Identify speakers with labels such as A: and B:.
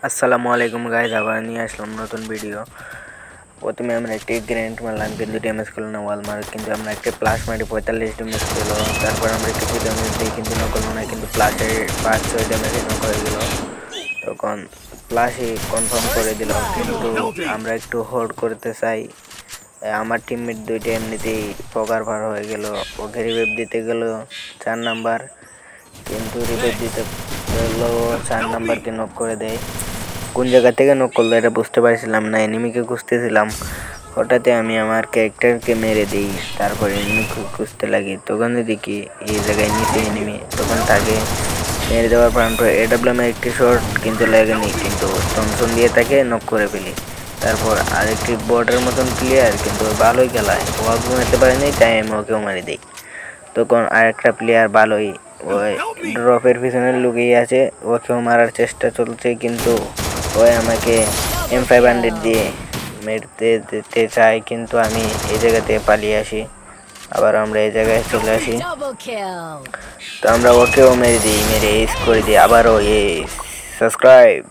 A: আসসালামু আলাইকুম গাইস, আবার নিয়ে আসলাম নতুন ভিডিও। প্রথমে আমরা একটি গ্রেনেড মারলাম, কিন্তু ড্যামেজ করলো না ওয়াল মার, কিন্তু আমরা একটা প্লাস মারি 45 ড্যামেজ করলো। তারপর আমরা কিছু ড্যামেজ দিই, কিন্তু নকল না, কিন্তু প্লাসে 5-6 ড্যামেজে নক হয়ে গেল। তখন প্লাসই কনফার্ম করে দিল, কিন্তু আমরা একটু হোল্ড করতে চাই। আমার টিমমেট দুইটা এমনিতেই পকার পার হয়ে গেল, ওকে রিভাইভ দিতে গেল 4 নাম্বার, কিন্তু রিভাইভ দিতে গেলেও 4 নাম্বারকে নক করে দেয়। কোন জায়গা থেকে নক করলো এটা বুঝতে পারছিলাম না, এনিমিকে খুঁজতেছিলাম। হঠাৎ আমি আমার ক্যারেক্টারকে মেরে দিই, তারপর এনিমিকে খুঁজতে লাগি। তখন দেখি এই জায়গায় নিচে এনিমি, তখন তাকে মেরে দেওয়ার পর এডাব্লিউএম একটি শট কিন্তু লাগেনি, কিন্তু থমসন দিয়ে তাকে নক করে ফেলি। তারপর আরেকটি বর্ডার মতন প্লেয়ার, কিন্তু ভালোই খেলায়, ও ঘুমাতে পারেনি, তাই আমি ওকেও মারি দিই। তখন আরেকটা প্লেয়ার ভালোই ওই ড্রপের পিছনে লুকিয়ে আছে, ওকেও মারার চেষ্টা চলছে, কিন্তু ওই আমাকে M500 দিয়ে মেরতে দিতে চায়, কিন্তু আমি এই জায়গা থেকে পালিয়ে আসি। আবার আমরা এই জায়গায় চলে আসি, তো আমরা ওকেও মেরে দিই, মেরে এস করে দিই। আবারও সাবস্ক্রাইব।